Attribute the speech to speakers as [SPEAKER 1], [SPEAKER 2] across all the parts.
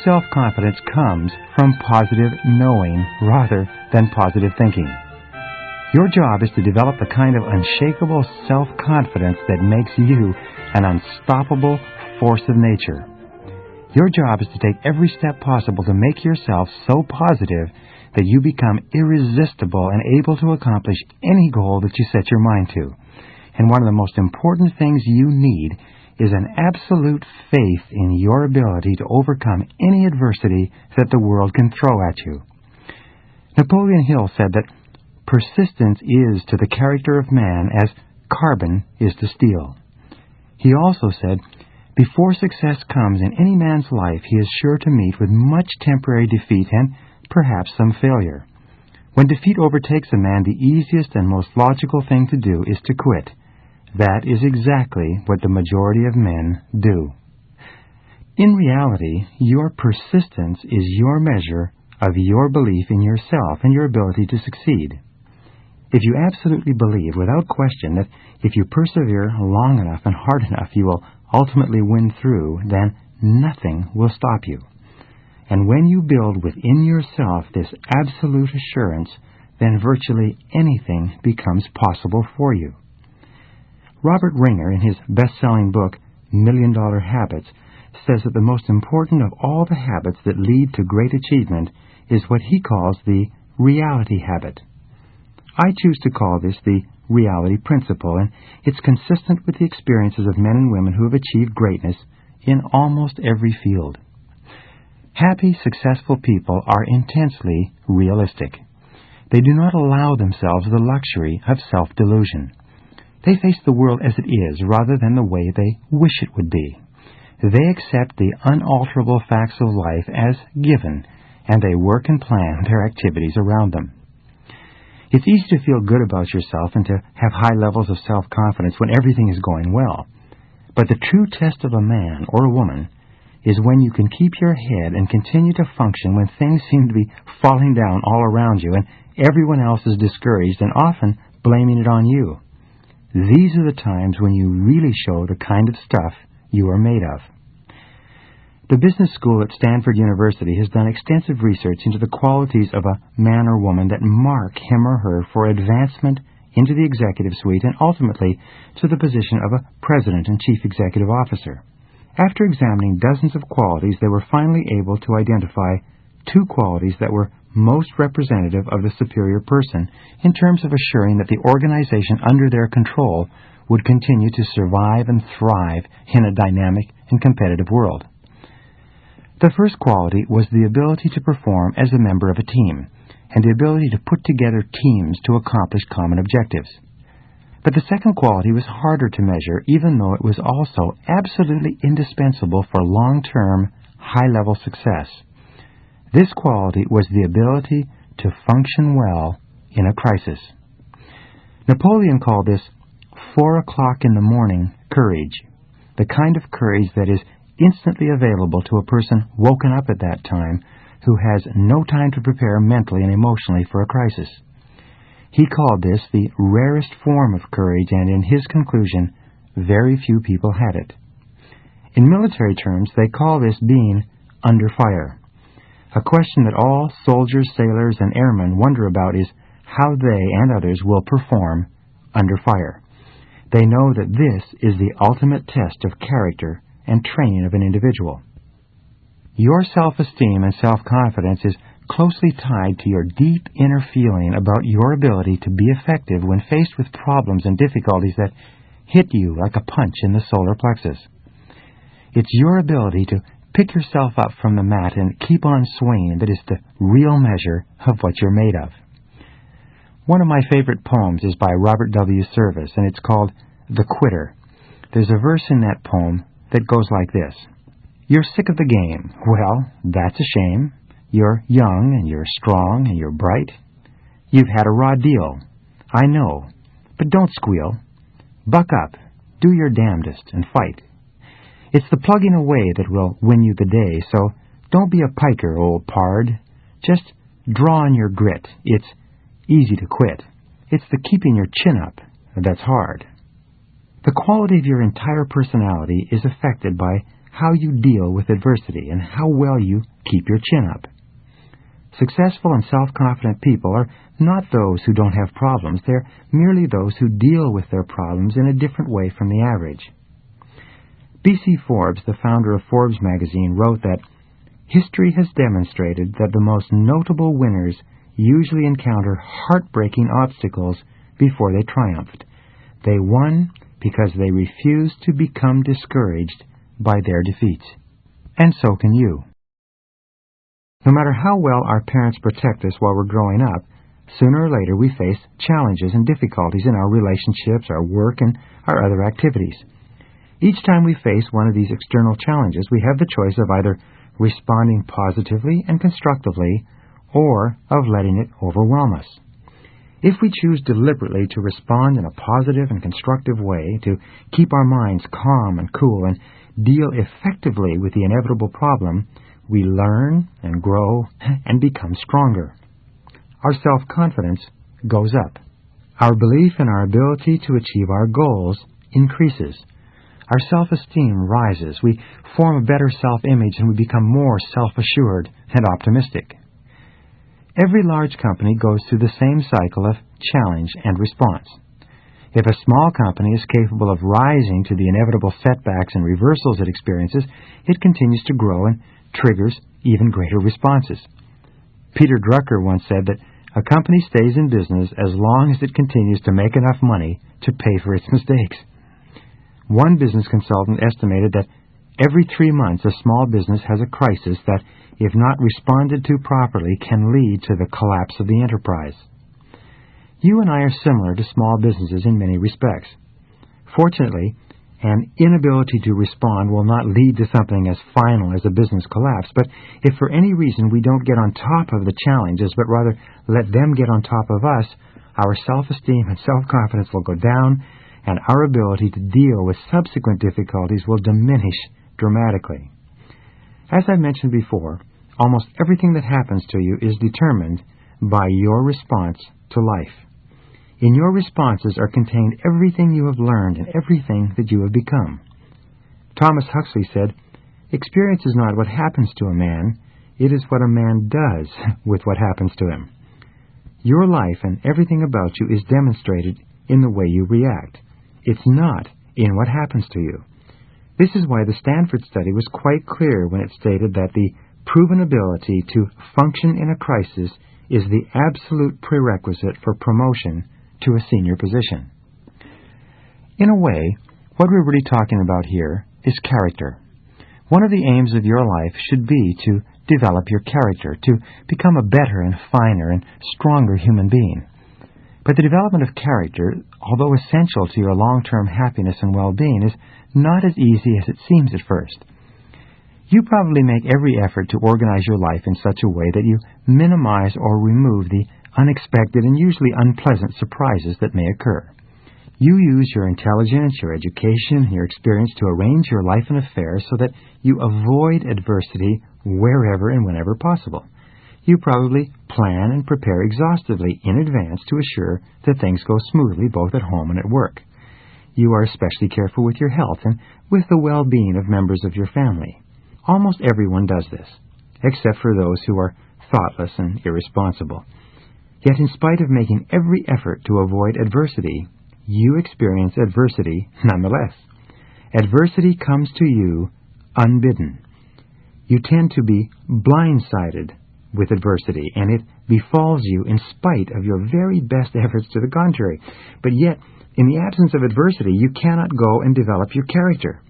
[SPEAKER 1] self-confidence comes from positive knowing rather than positive thinking. Your job is to develop the kind of unshakable self-confidence that makes you an unstoppable force of nature. Your job is to take every step possible to make yourself so positive that you become irresistible and able to accomplish any goal that you set your mind to. And one of the most important things you need is an absolute faith in your ability to overcome any adversity that the world can throw at you. Napoleon Hill said that persistence is to the character of man as carbon is to steel. He also said, before success comes in any man's life, he is sure to meet with much temporary defeat and perhaps some failure. When defeat overtakes a man, the easiest and most logical thing to do is to quit. That is exactly what the majority of men do. In reality, your persistence is your measure of your belief in yourself and your ability to succeed. If you absolutely believe, without question, that if you persevere long enough and hard enough, you will ultimately win through, then nothing will stop you. And when you build within yourself this absolute assurance, then virtually anything becomes possible for you. Robert Ringer, in his best-selling book, $1 Million Habits, says that the most important of all the habits that lead to great achievement is what he calls the reality habit. I choose to call this the reality principle, and it's consistent with the experiences of men and women who have achieved greatness in almost every field. Happy, successful people are intensely realistic. They do not allow themselves the luxury of self-delusion. They face the world as it is rather than the way they wish it would be. They accept the unalterable facts of life as given, and they work and plan their activities around them. It's easy to feel good about yourself and to have high levels of self-confidence when everything is going well. But the true test of a man or a woman is when you can keep your head and continue to function when things seem to be falling down all around you and everyone else is discouraged and often blaming it on you. These are the times when you really show the kind of stuff you are made of. The business school at Stanford University has done extensive research into the qualities of a man or woman that mark him or her for advancement into the executive suite and ultimately to the position of a president and chief executive officer. After examining dozens of qualities, they were finally able to identify 2 qualities that were most representative of the superior person in terms of assuring that the organization under their control would continue to survive and thrive in a dynamic and competitive world. The first quality was the ability to perform as a member of a team and the ability to put together teams to accomplish common objectives. But the second quality was harder to measure, even though it was also absolutely indispensable for long-term, high-level success. This quality was the ability to function well in a crisis. Napoleon called this 4 o'clock in the morning courage, the kind of courage that is instantly available to a person woken up at that time who has no time to prepare mentally and emotionally for a crisis. He called this the rarest form of courage, and in his conclusion, very few people had it. In military terms, they call this being under fire. A question that all soldiers, sailors, and airmen wonder about is how they and others will perform under fire. They know that this is the ultimate test of character and training of an individual. Your self-esteem and self-confidence is closely tied to your deep inner feeling about your ability to be effective when faced with problems and difficulties that hit you like a punch in the solar plexus. It's your ability to pick yourself up from the mat and keep on swinging that is the real measure of what you're made of. One of my favorite poems is by Robert W. Service, and it's called The Quitter. There's a verse in that poem that goes like this: "You're sick of the game. Well, that's a shame. You're young and you're strong and you're bright. You've had a raw deal. I know. But don't squeal. Buck up. Do your damnedest and fight. It's the plugging away that will win you the day, so don't be a piker, old pard. Just draw on your grit. It's easy to quit. It's the keeping your chin up that's hard." The quality of your entire personality is affected by how you deal with adversity and how well you keep your chin up. Successful and self-confident people are not those who don't have problems. They're merely those who deal with their problems in a different way from the average. B.C. Forbes, the founder of Forbes magazine, wrote that history has demonstrated that the most notable winners usually encounter heartbreaking obstacles before they triumphed. They won because they refused to become discouraged by their defeats. And so can you. No matter how well our parents protect us while we're growing up, sooner or later we face challenges and difficulties in our relationships, our work, and our other activities. Each time we face one of these external challenges, we have the choice of either responding positively and constructively or of letting it overwhelm us. If we choose deliberately to respond in a positive and constructive way, to keep our minds calm and cool and deal effectively with the inevitable problem, we learn and grow and become stronger. Our self-confidence goes up. Our belief in our ability to achieve our goals increases. Our self-esteem rises. We form a better self-image and we become more self-assured and optimistic. Every large company goes through the same cycle of challenge and response. If a small company is capable of rising to the inevitable setbacks and reversals it experiences, it continues to grow and triggers even greater responses. Peter Drucker once said that a company stays in business as long as it continues to make enough money to pay for its mistakes. One business consultant estimated that every 3 months a small business has a crisis that, if not responded to properly, can lead to the collapse of the enterprise. You and I are similar to small businesses in many respects. Fortunately, an inability to respond will not lead to something as final as a business collapse, but if for any reason we don't get on top of the challenges, but rather let them get on top of us, our self-esteem and self-confidence will go down, and our ability to deal with subsequent difficulties will diminish dramatically. As I mentioned before, almost everything that happens to you is determined by your response to life. In your responses are contained everything you have learned and everything that you have become. Thomas Huxley said, "Experience is not what happens to a man, it is what a man does with what happens to him." Your life and everything about you is demonstrated in the way you react. It's not in what happens to you. This is why the Stanford study was quite clear when it stated that the proven ability to function in a crisis is the absolute prerequisite for promotion to a senior position. In a way, what we're really talking about here is character. One of the aims of your life should be to develop your character, to become a better and finer and stronger human being. But the development of character, although essential to your long-term happiness and well-being, is not as easy as it seems at first. You probably make every effort to organize your life in such a way that you minimize or remove the unexpected and usually unpleasant surprises that may occur. You use your intelligence, your education, and your experience to arrange your life and affairs so that you avoid adversity wherever and whenever possible. You probably plan and prepare exhaustively in advance to assure that things go smoothly both at home and at work. You are especially careful with your health and with the well-being of members of your family. Almost everyone does this, except for those who are thoughtless and irresponsible. Yet in spite of making every effort to avoid adversity, you experience adversity nonetheless. Adversity comes to you unbidden. You tend to be blindsided with adversity, and it befalls you in spite of your very best efforts to the contrary. But yet, in the absence of adversity, you cannot go and develop your character.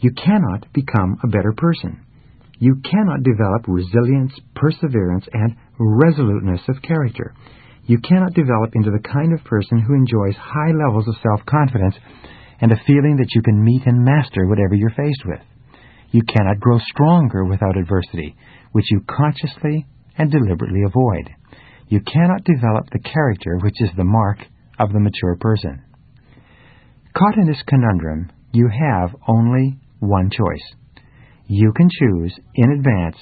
[SPEAKER 1] You cannot become a better person. You cannot develop resilience, perseverance, and resoluteness of character. You cannot develop into the kind of person who enjoys high levels of self-confidence and a feeling that you can meet and master whatever you're faced with. You cannot grow stronger without adversity, which you consciously and deliberately avoid. You cannot develop the character which is the mark of the mature person. Caught in this conundrum, you have only one choice. You can choose in advance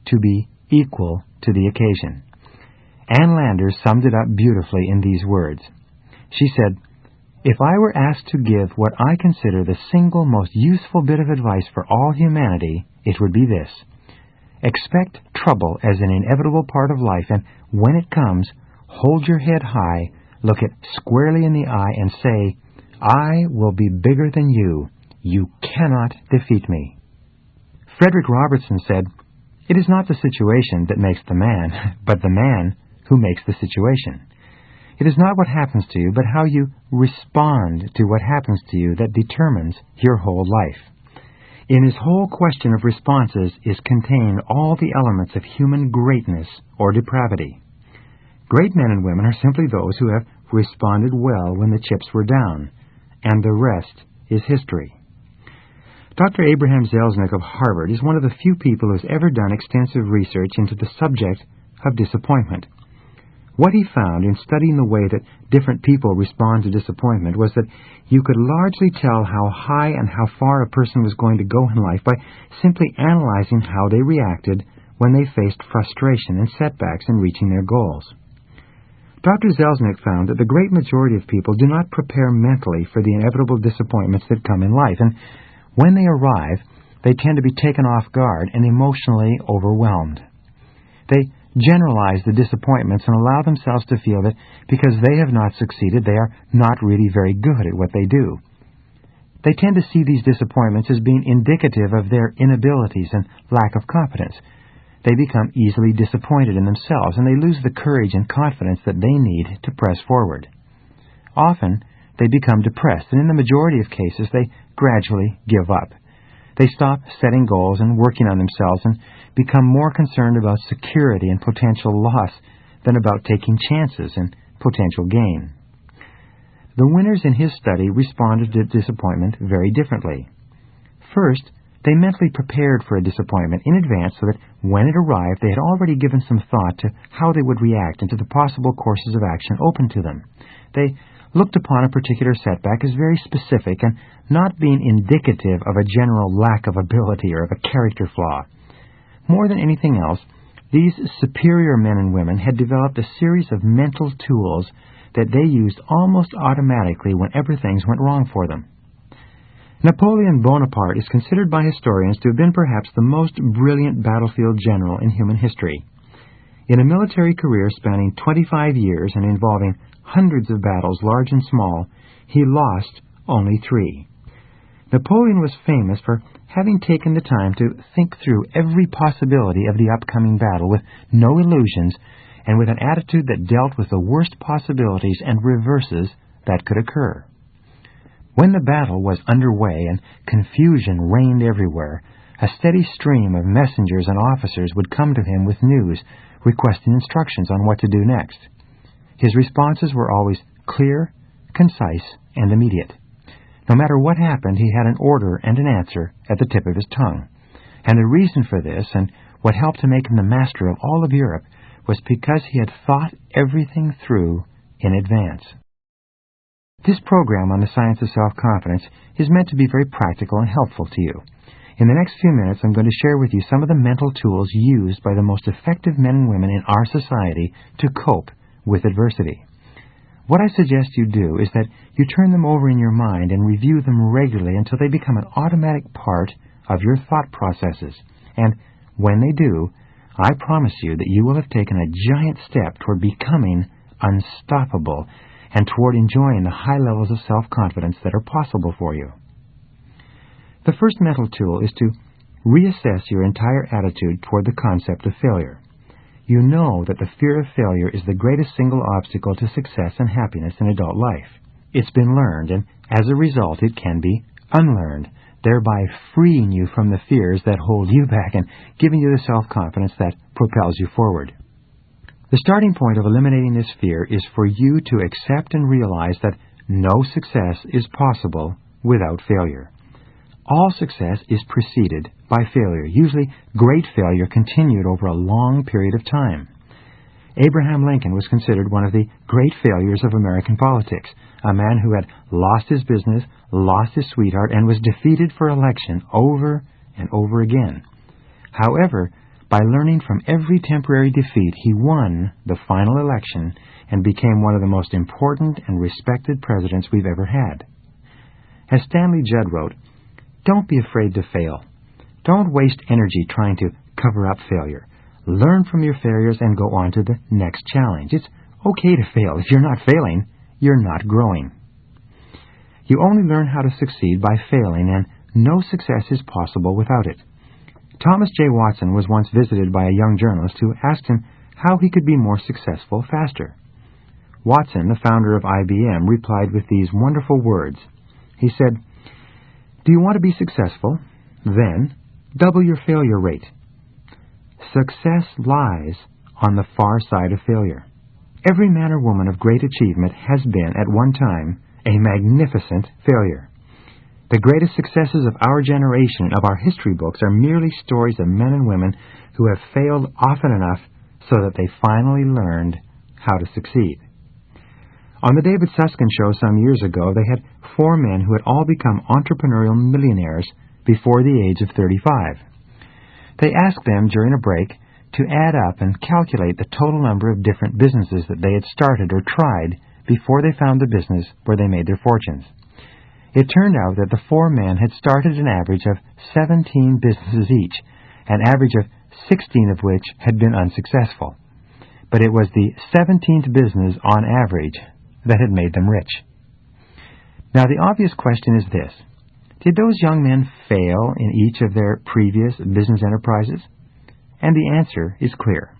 [SPEAKER 1] to be equal to the occasion. Ann Landers summed it up beautifully in these words. She said, If I were asked to give what I consider the single most useful bit of advice for all humanity, it would be this. Expect trouble as an inevitable part of life, and when it comes, hold your head high, look it squarely in the eye, and say, I will be bigger than you. You cannot defeat me. Frederick Robertson said, It is not the situation that makes the man, but the man who makes the situation. It is not what happens to you, but how you respond to what happens to you that determines your whole life. In his whole question of responses is contained all the elements of human greatness or depravity. Great men and women are simply those who have responded well when the chips were down, and the rest is history. Dr. Abraham Zelznick of Harvard is one of the few people who has ever done extensive research into the subject of disappointment. What he found in studying the way that different people respond to disappointment was that you could largely tell how high and how far a person was going to go in life by simply analyzing how they reacted when they faced frustration and setbacks in reaching their goals. Dr. Zelznick found that the great majority of people do not prepare mentally for the inevitable disappointments that come in life, and when they arrive, they tend to be taken off guard and emotionally overwhelmed. They generalize the disappointments and allow themselves to feel that because they have not succeeded, they are not really very good at what they do. They tend to see these disappointments as being indicative of their inabilities and lack of competence. They become easily disappointed in themselves, and they lose the courage and confidence that they need to press forward. Often, they become depressed, and in the majority of cases, they gradually give up. They stop setting goals and working on themselves and become more concerned about security and potential loss than about taking chances and potential gain. The winners in his study responded to disappointment very differently. First, they mentally prepared for a disappointment in advance so that when it arrived, they had already given some thought to how they would react and to the possible courses of action open to them. They looked upon a particular setback as very specific and not being indicative of a general lack of ability or of a character flaw. More than anything else, these superior men and women had developed a series of mental tools that they used almost automatically whenever things went wrong for them. Napoleon Bonaparte is considered by historians to have been perhaps the most brilliant battlefield general in human history. In a military career spanning 25 years and involving hundreds of battles, large and small, he lost only 3. Napoleon was famous for having taken the time to think through every possibility of the upcoming battle with no illusions and with an attitude that dealt with the worst possibilities and reverses that could occur. When the battle was underway and confusion reigned everywhere, a steady stream of messengers and officers would come to him with news, requesting instructions on what to do next. His responses were always clear, concise, and immediate. No matter what happened, he had an order and an answer at the tip of his tongue. And the reason for this, and what helped to make him the master of all of Europe, was because he had thought everything through in advance. This program on the science of self-confidence is meant to be very practical and helpful to you. In the next few minutes, I'm going to share with you some of the mental tools used by the most effective men and women in our society to cope with adversity. What I suggest you do is that you turn them over in your mind and review them regularly until they become an automatic part of your thought processes. And when they do, I promise you that you will have taken a giant step toward becoming unstoppable and toward enjoying the high levels of self-confidence that are possible for you. The first mental tool is to reassess your entire attitude toward the concept of failure. You know that the fear of failure is the greatest single obstacle to success and happiness in adult life. It's been learned, and as a result, it can be unlearned, thereby freeing you from the fears that hold you back and giving you the self-confidence that propels you forward. The starting point of eliminating this fear is for you to accept and realize that no success is possible without failure. All success is preceded by failure, usually great failure continued over a long period of time. Abraham Lincoln was considered one of the great failures of American politics, a man who had lost his business, lost his sweetheart, and was defeated for election over and over again. However, by By learning from every temporary defeat, he won the final election and became one of the most important and respected presidents we've ever had. As Stanley Judd wrote, "Don't be afraid to fail. Don't waste energy trying to cover up failure. Learn from your failures and go on to the next challenge. It's okay to fail. If you're not failing, you're not growing." You only learn how to succeed by failing, and no success is possible without it. Thomas J. Watson was once visited by a young journalist who asked him how he could be more successful faster. Watson, the founder of IBM, replied with these wonderful words. He said, "Do you want to be successful? Then double your failure rate." Success lies on the far side of failure. Every man or woman of great achievement has been, at one time, a magnificent failure. The greatest successes of our generation, of our history books, are merely stories of men and women who have failed often enough so that they finally learned how to succeed. On the David Susskind Show some years ago, they had 4 men who had all become entrepreneurial millionaires before the age of 35. They asked them during a break to add up and calculate the total number of different businesses that they had started or tried before they found the business where they made their fortunes. It turned out that the 4 men had started an average of 17 businesses each, an average of 16 of which had been unsuccessful. But it was the 17th business on average that had made them rich. Now the obvious question is this: did those young men fail in each of their previous business enterprises? And the answer is clear.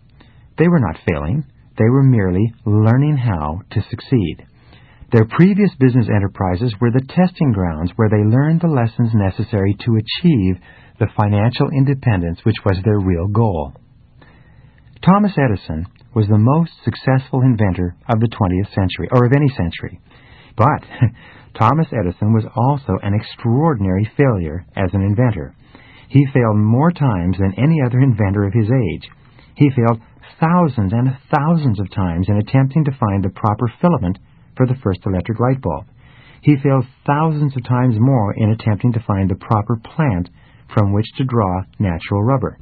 [SPEAKER 1] They were not failing. They were merely learning how to succeed. Their previous business enterprises were the testing grounds where they learned the lessons necessary to achieve the financial independence which was their real goal. Thomas Edison was the most successful inventor of the 20th century, or of any century. But Thomas Edison was also an extraordinary failure as an inventor. He failed more times than any other inventor of his age. He failed thousands and thousands of times in attempting to find the proper filament for the first electric light bulb. He failed thousands of times more in attempting to find the proper plant from which to draw natural rubber.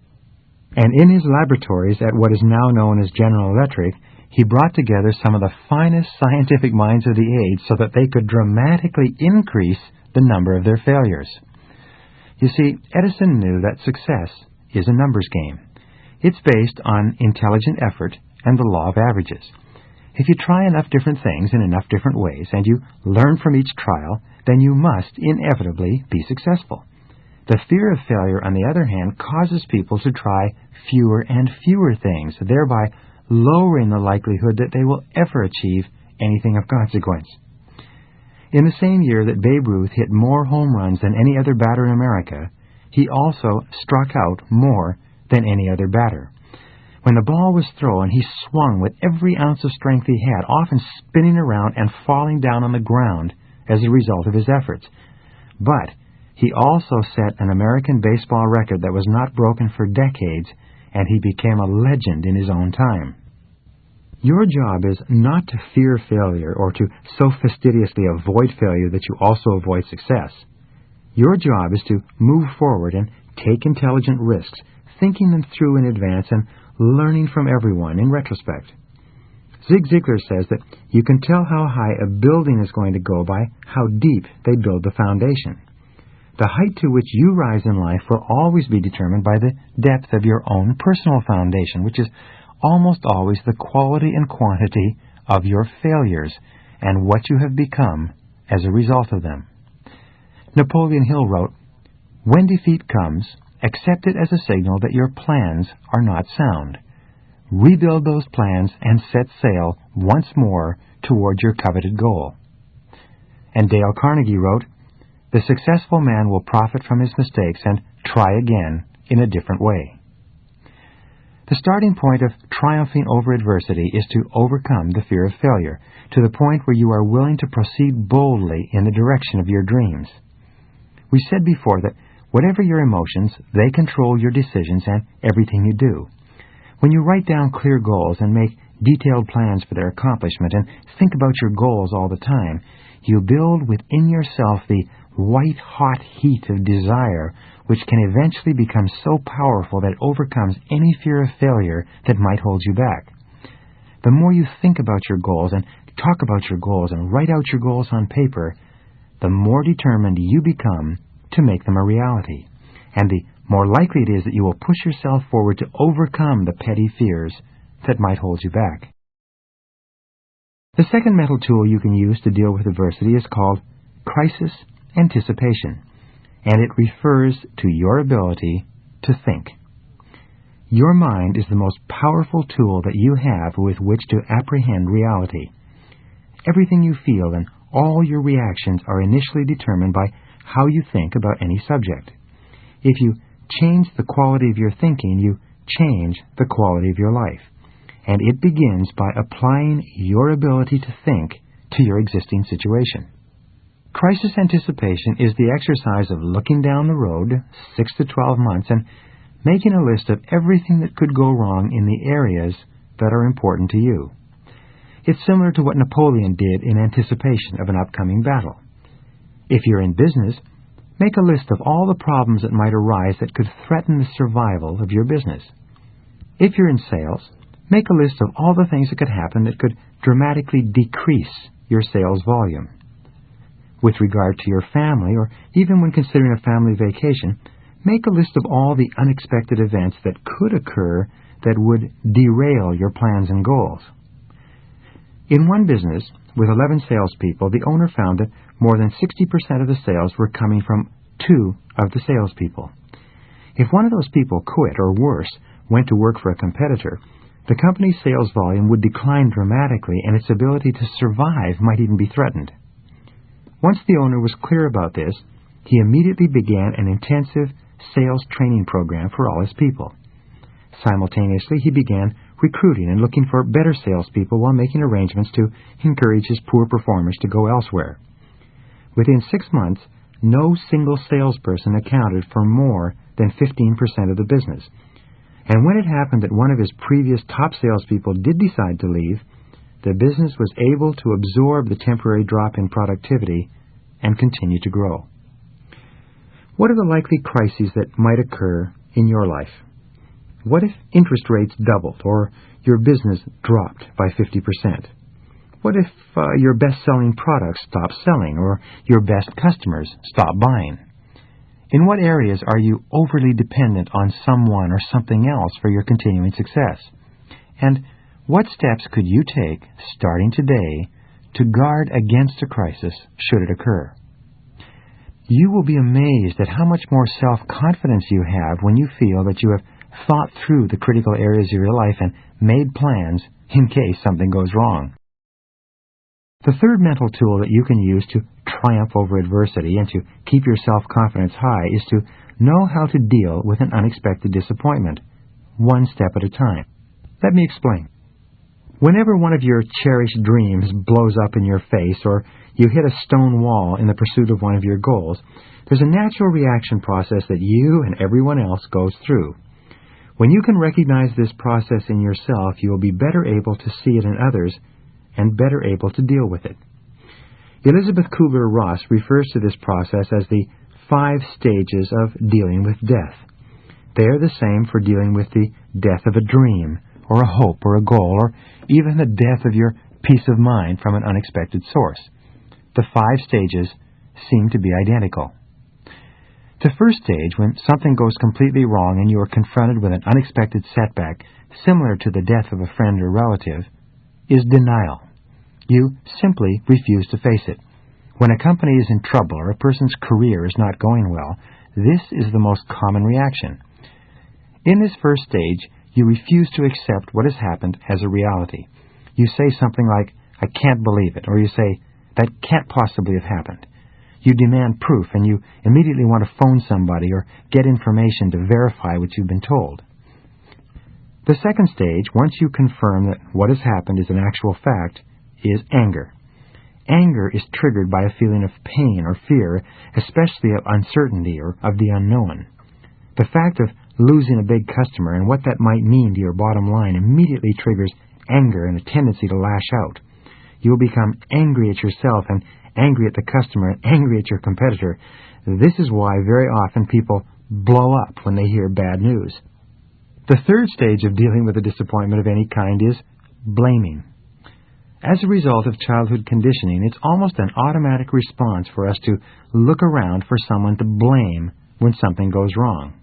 [SPEAKER 1] And in his laboratories at what is now known as General Electric, he brought together some of the finest scientific minds of the age so that they could dramatically increase the number of their failures. You see, Edison knew that success is a numbers game. It's based on intelligent effort and the law of averages. If you try enough different things in enough different ways and you learn from each trial, then you must inevitably be successful. The fear of failure, on the other hand, causes people to try fewer and fewer things, thereby lowering the likelihood that they will ever achieve anything of consequence. In the same year that Babe Ruth hit more home runs than any other batter in America, he also struck out more than any other batter. When the ball was thrown, he swung with every ounce of strength he had, often spinning around and falling down on the ground as a result of his efforts. But he also set an American baseball record that was not broken for decades, and he became a legend in his own time. Your job is not to fear failure or to so fastidiously avoid failure that you also avoid success. Your job is to move forward and take intelligent risks, thinking them through in advance and learning from everyone in retrospect. Zig Ziglar says that you can tell how high a building is going to go by how deep they build the foundation. The height to which you rise in life will always be determined by the depth of your own personal foundation, which is almost always the quality and quantity of your failures and what you have become as a result of them. Napoleon Hill wrote, "When defeat comes, accept it as a signal that your plans are not sound. Rebuild those plans and set sail once more toward your coveted goal." And Dale Carnegie wrote, "The successful man will profit from his mistakes and try again in a different way." The starting point of triumphing over adversity is to overcome the fear of failure, to the point where you are willing to proceed boldly in the direction of your dreams. We said before that whatever your emotions, they control your decisions and everything you do. When you write down clear goals and make detailed plans for their accomplishment and think about your goals all the time, you build within yourself the white-hot heat of desire which can eventually become so powerful that it overcomes any fear of failure that might hold you back. The more you think about your goals and talk about your goals and write out your goals on paper, the more determined you become to make them a reality, and the more likely it is that you will push yourself forward to overcome the petty fears that might hold you back. The second mental tool you can use to deal with adversity is called crisis anticipation, and it refers to your ability to think. Your mind is the most powerful tool that you have with which to apprehend reality. Everything you feel and all your reactions are initially determined by how you think about any subject. If you change the quality of your thinking, you change the quality of your life. And it begins by applying your ability to think to your existing situation. Crisis anticipation is the exercise of looking down the road 6 to 12 months and making a list of everything that could go wrong in the areas that are important to you. It's similar to what Napoleon did in anticipation of an upcoming battle. If you're in business, make a list of all the problems that might arise that could threaten the survival of your business. If you're in sales, make a list of all the things that could happen that could dramatically decrease your sales volume. With regard to your family, or even when considering a family vacation, make a list of all the unexpected events that could occur that would derail your plans and goals. In one business, with 11 salespeople, the owner found that more than 60% of the sales were coming from 2 of the salespeople. If one of those people quit, or worse, went to work for a competitor, the company's sales volume would decline dramatically, and its ability to survive might even be threatened. Once the owner was clear about this, he immediately began an intensive sales training program for all his people. Simultaneously, he began recruiting and looking for better salespeople while making arrangements to encourage his poor performers to go elsewhere. Within 6 months, no single salesperson accounted for more than 15% of the business. And when it happened that one of his previous top salespeople did decide to leave, the business was able to absorb the temporary drop in productivity and continue to grow. What are the likely crises that might occur in your life? What if interest rates doubled or your business dropped by 50%? What if your best-selling products stop selling or your best customers stop buying? In what areas are you overly dependent on someone or something else for your continuing success? And what steps could you take, starting today, to guard against a crisis should it occur? You will be amazed at how much more self-confidence you have when you feel that you have thought through the critical areas of your life and made plans in case something goes wrong. The third mental tool that you can use to triumph over adversity and to keep your self-confidence high is to know how to deal with an unexpected disappointment, one step at a time. Let me explain. Whenever one of your cherished dreams blows up in your face or you hit a stone wall in the pursuit of one of your goals, there's a natural reaction process that you and everyone else goes through. When you can recognize this process in yourself, you will be better able to see it in others and better able to deal with it. Elizabeth Kubler-Ross refers to this process as the 5 stages of dealing with death. They are the same for dealing with the death of a dream, or a hope, or a goal, or even the death of your peace of mind from an unexpected source. The 5 stages seem to be identical. The first stage, when something goes completely wrong and you are confronted with an unexpected setback, similar to the death of a friend or relative, is denial. You simply refuse to face it. When a company is in trouble or a person's career is not going well, this is the most common reaction. In this first stage, you refuse to accept what has happened as a reality. You say something like, "I can't believe it," or you say, "That can't possibly have happened." You demand proof, and you immediately want to phone somebody or get information to verify what you've been told. The second stage, once you confirm that what has happened is an actual fact, is anger. Anger is triggered by a feeling of pain or fear, especially of uncertainty or of the unknown. The fact of losing a big customer and what that might mean to your bottom line immediately triggers anger and a tendency to lash out. You will become angry at yourself and angry at the customer and angry at your competitor. This is why very often people blow up when they hear bad news. The third stage of dealing with a disappointment of any kind is blaming. As a result of childhood conditioning, it's almost an automatic response for us to look around for someone to blame when something goes wrong.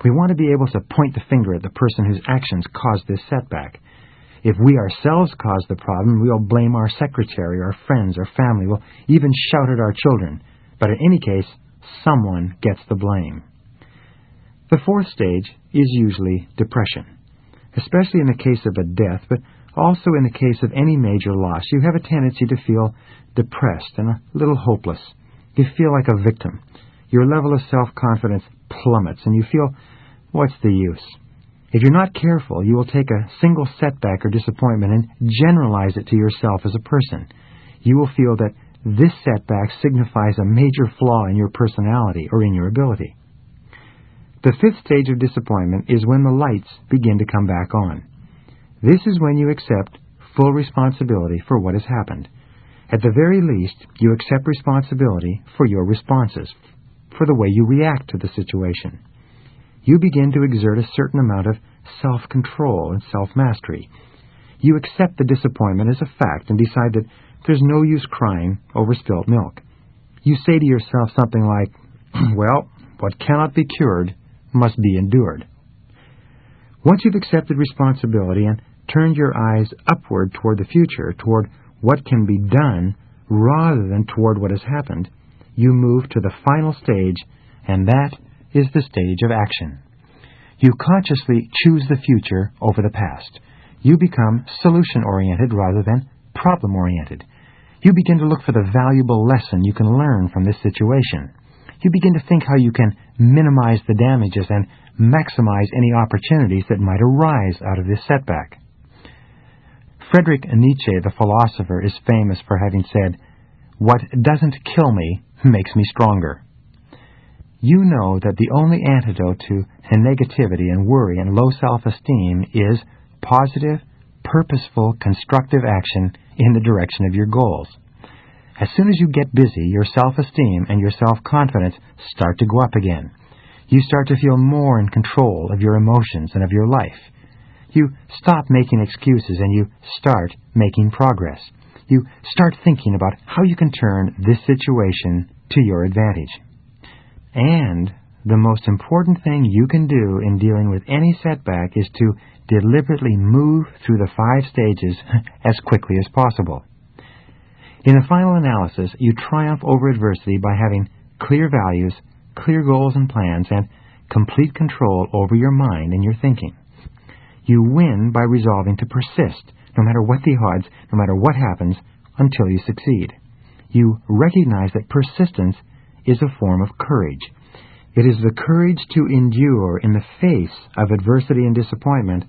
[SPEAKER 1] We want to be able to point the finger at the person whose actions caused this setback. If we ourselves caused the problem, we'll blame our secretary, our friends, our family. We'll even shout at our children. But in any case, someone gets the blame. The fourth stage is usually depression, especially in the case of a death, but also in the case of any major loss. You have a tendency to feel depressed and a little hopeless. You feel like a victim. Your level of self-confidence plummets, and you feel, what's the use? If you're not careful, you will take a single setback or disappointment and generalize it to yourself as a person. You will feel that this setback signifies a major flaw in your personality or in your ability. The fifth stage of disappointment is when the lights begin to come back on. This is when you accept full responsibility for what has happened. At the very least, you accept responsibility for your responses, for the way you react to the situation. You begin to exert a certain amount of self-control and self-mastery. You accept the disappointment as a fact and decide that there's no use crying over spilt milk. You say to yourself something like, well, what cannot be cured must be endured. Once you've accepted responsibility and turned your eyes upward toward the future, toward what can be done rather than toward what has happened, you move to the final stage, and that is the stage of action. You consciously choose the future over the past. You become solution-oriented rather than problem-oriented. You begin to look for the valuable lesson you can learn from this situation. You begin to think how you can minimize the damages and maximize any opportunities that might arise out of this setback. Friedrich Nietzsche, the philosopher, is famous for having said, "What doesn't kill me makes me stronger." You know that the only antidote to negativity and worry and low self-esteem is positive, purposeful, constructive action in the direction of your goals. As soon as you get busy, your self-esteem and your self-confidence start to go up again. You start to feel more in control of your emotions and of your life. You stop making excuses and you start making progress. You start thinking about how you can turn this situation to your advantage. And the most important thing you can do in dealing with any setback is to deliberately move through the 5 stages as quickly as possible. In the final analysis, you triumph over adversity by having clear values, clear goals and plans, and complete control over your mind and your thinking. You win by resolving to persist, no matter what the odds, no matter what happens, until you succeed. You recognize that persistence is a form of courage. It is the courage to endure in the face of adversity and disappointment,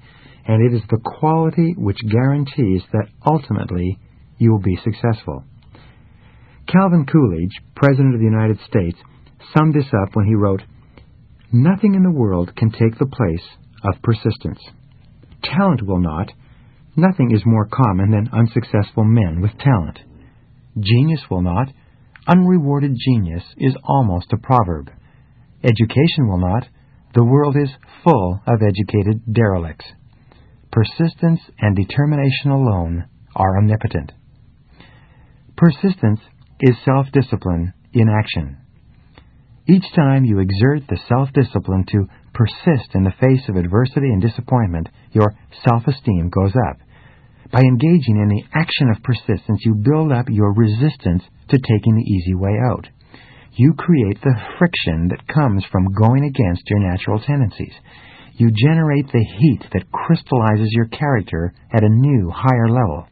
[SPEAKER 1] and it is the quality which guarantees that ultimately you will be successful. Calvin Coolidge, President of the United States, summed this up when he wrote, "Nothing in the world can take the place of persistence. Talent will not. Nothing is more common than unsuccessful men with talent. Genius will not. Unrewarded genius is almost a proverb. Education will not. The world is full of educated derelicts. Persistence and determination alone are omnipotent." Persistence is self-discipline in action. Each time you exert the self-discipline to persist in the face of adversity and disappointment, your self-esteem goes up. By engaging in the action of persistence, you build up your resistance to taking the easy way out. You create the friction that comes from going against your natural tendencies. You generate the heat that crystallizes your character at a new, higher level.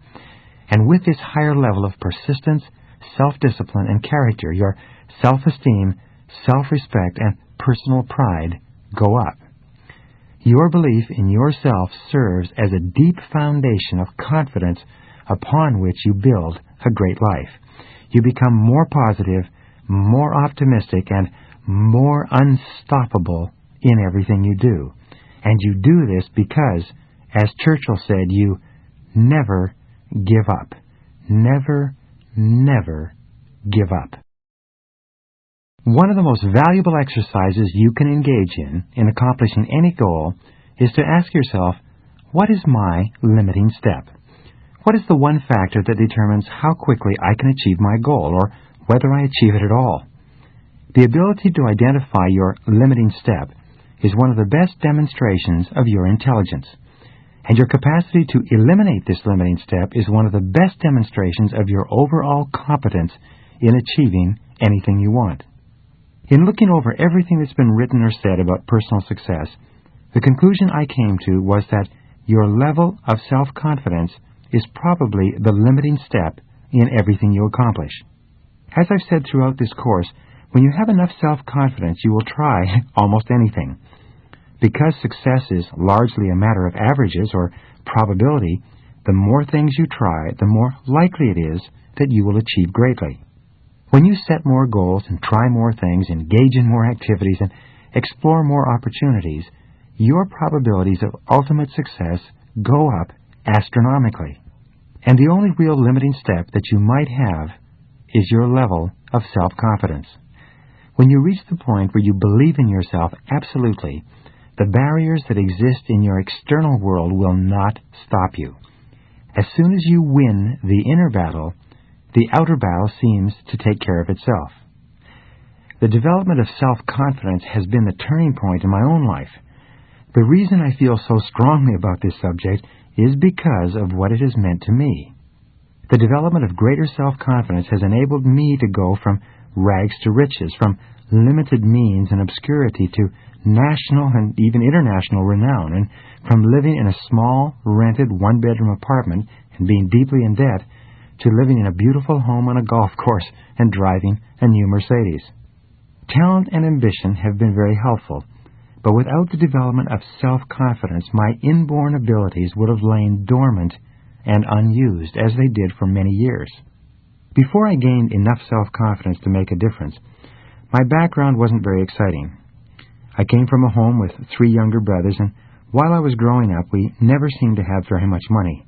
[SPEAKER 1] And with this higher level of persistence, self-discipline, and character, your self-esteem, self-respect, and personal pride go up. Your belief in yourself serves as a deep foundation of confidence upon which you build a great life. You become more positive, more optimistic, and more unstoppable in everything you do. And you do this because, as Churchill said, you never give up. Never, never give up. One of the most valuable exercises you can engage in accomplishing any goal is to ask yourself, what is my limiting step? What is the one factor that determines how quickly I can achieve my goal, or whether I achieve it at all? The ability to identify your limiting step is one of the best demonstrations of your intelligence, and your capacity to eliminate this limiting step is one of the best demonstrations of your overall competence in achieving anything you want. In looking over everything that's been written or said about personal success, the conclusion I came to was that your level of self-confidence is probably the limiting step in everything you accomplish. As I've said throughout this course, when you have enough self-confidence, you will try almost anything. Because success is largely a matter of averages or probability, the more things you try, the more likely it is that you will achieve greatly. When you set more goals and try more things, engage in more activities, and explore more opportunities, your probabilities of ultimate success go up astronomically. And the only real limiting step that you might have is your level of self-confidence. When you reach the point where you believe in yourself absolutely, the barriers that exist in your external world will not stop you. As soon as you win the inner battle, the outer battle seems to take care of itself. The development of self-confidence has been the turning point in my own life. The reason I feel so strongly about this subject is because of what it has meant to me. The development of greater self-confidence has enabled me to go from rags to riches, from limited means and obscurity to national and even international renown, and from living in a small, rented, one-bedroom apartment and being deeply in debt to living in a beautiful home on a golf course and driving a new Mercedes. Talent and ambition have been very helpful, but without the development of self-confidence, my inborn abilities would have lain dormant and unused, as they did for many years. Before I gained enough self-confidence to make a difference, my background wasn't very exciting. I came from a home with 3 younger brothers, and while I was growing up, we never seemed to have very much money.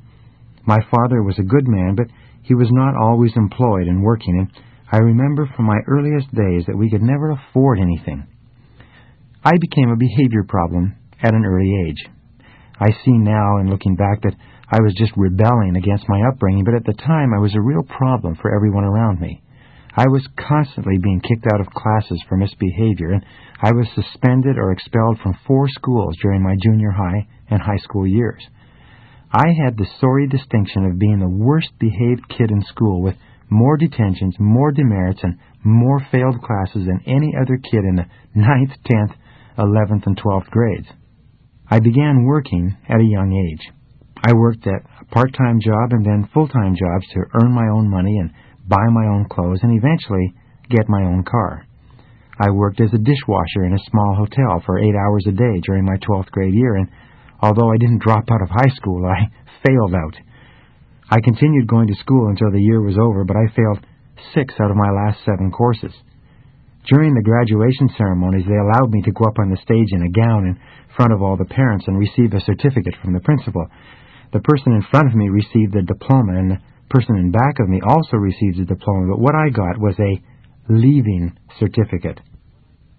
[SPEAKER 1] My father was a good man, but he was not always employed and working, and I remember from my earliest days that we could never afford anything. I became a behavior problem at an early age. I see now, in looking back, that I was just rebelling against my upbringing, but at the time I was a real problem for everyone around me. I was constantly being kicked out of classes for misbehavior, and I was suspended or expelled from 4 schools during my junior high and high school years. I had the sorry distinction of being the worst-behaved kid in school, with more detentions, more demerits, and more failed classes than any other kid in the 9th, 10th, 11th, and 12th grades. I began working at a young age. I worked at a part-time job and then full-time jobs to earn my own money and buy my own clothes and eventually get my own car. I worked as a dishwasher in a small hotel for 8 hours a day during my 12th grade year, and although I didn't drop out of high school, I failed out. I continued going to school until the year was over, but I failed 6 out of my last 7 courses. During the graduation ceremonies, they allowed me to go up on the stage in a gown in front of all the parents and receive a certificate from the principal. The person in front of me received the diploma, and the person in back of me also received a diploma, but what I got was a leaving certificate.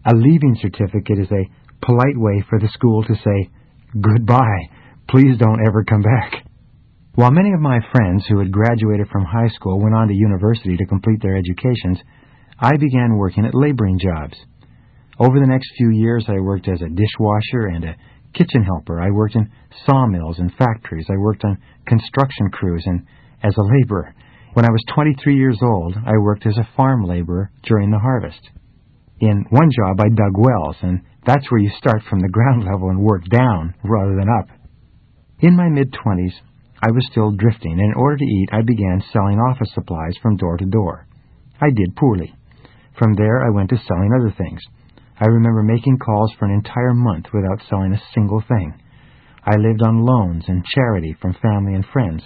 [SPEAKER 1] A leaving certificate is a polite way for the school to say, "Goodbye, please don't ever come back." While many of my friends who had graduated from high school went on to university to complete their educations, I began working at laboring jobs. Over the next few years, I worked as a dishwasher and a kitchen helper. I worked in sawmills and factories. I worked on construction crews and as a laborer. When I was 23 years old, I worked as a farm laborer during the harvest. In one job, I dug wells, and that's where you start from the ground level and work down rather than up. In my mid-20s, I was still drifting, and in order to eat, I began selling office supplies from door to door. I did poorly. From there, I went to selling other things. I remember making calls for an entire month without selling a single thing. I lived on loans and charity from family and friends.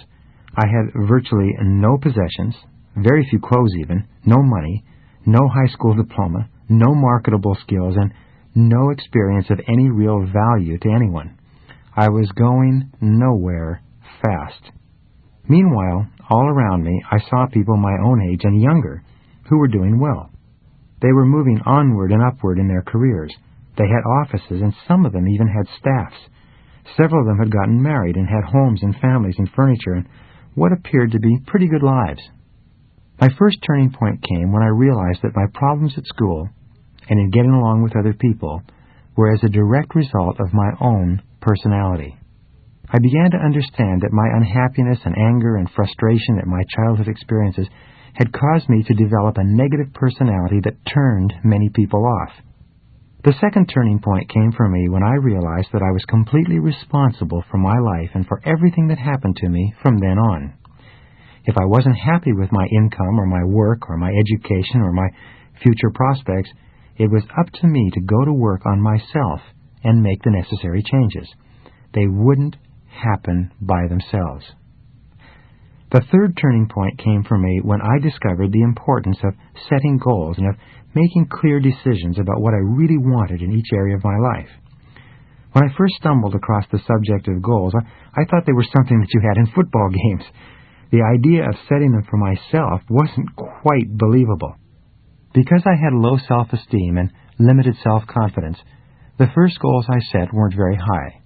[SPEAKER 1] I had virtually no possessions, very few clothes even, no money, no high school diploma, no marketable skills, and no experience of any real value to anyone. I was going nowhere fast. Meanwhile, all around me, I saw people my own age and younger who were doing well. They were moving onward and upward in their careers. They had offices, and some of them even had staffs. Several of them had gotten married and had homes and families and furniture and what appeared to be pretty good lives. My first turning point came when I realized that my problems at school and in getting along with other people were as a direct result of my own personality. I began to understand that my unhappiness and anger and frustration at my childhood experiences had caused me to develop a negative personality that turned many people off. The second turning point came for me when I realized that I was completely responsible for my life and for everything that happened to me from then on. If I wasn't happy with my income or my work or my education or my future prospects, it was up to me to go to work on myself and make the necessary changes. They wouldn't happen by themselves. The third turning point came for me when I discovered the importance of setting goals and of making clear decisions about what I really wanted in each area of my life. When I first stumbled across the subject of goals, I thought they were something that you had in football games. The idea of setting them for myself wasn't quite believable. Because I had low self-esteem and limited self-confidence, the first goals I set weren't very high.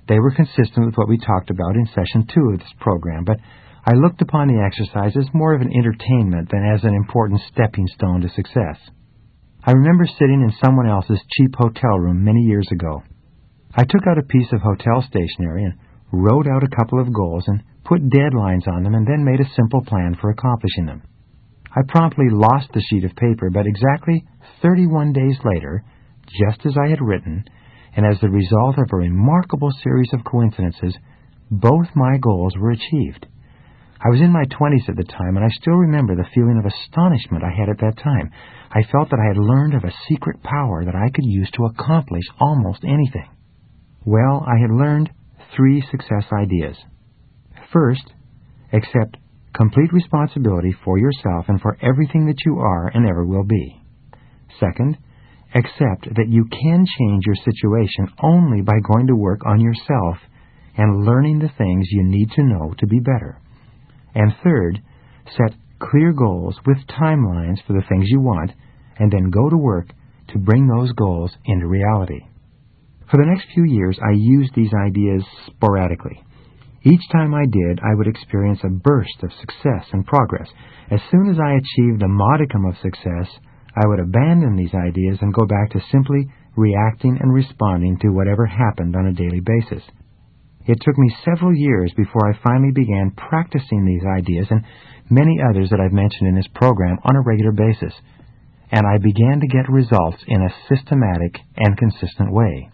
[SPEAKER 1] They were consistent with what we talked about in Session 2 of this program, but I looked upon the exercise as more of an entertainment than as an important stepping stone to success. I remember sitting in someone else's cheap hotel room many years ago. I took out a piece of hotel stationery and wrote out a couple of goals and put deadlines on them and then made a simple plan for accomplishing them. I promptly lost the sheet of paper, but exactly 31 days later, just as I had written, and as the result of a remarkable series of coincidences, both my goals were achieved. I was in my 20s at the time, and I still remember the feeling of astonishment I had at that time. I felt that I had learned of a secret power that I could use to accomplish almost anything. Well, I had learned 3 success ideas. First, accept complete responsibility for yourself and for everything that you are and ever will be. Second, accept that you can change your situation only by going to work on yourself and learning the things you need to know to be better. And third, set clear goals with timelines for the things you want, and then go to work to bring those goals into reality. For the next few years, I used these ideas sporadically. Each time I did, I would experience a burst of success and progress. As soon as I achieved a modicum of success, I would abandon these ideas and go back to simply reacting and responding to whatever happened on a daily basis. It took me several years before I finally began practicing these ideas and many others that I've mentioned in this program on a regular basis, and I began to get results in a systematic and consistent way.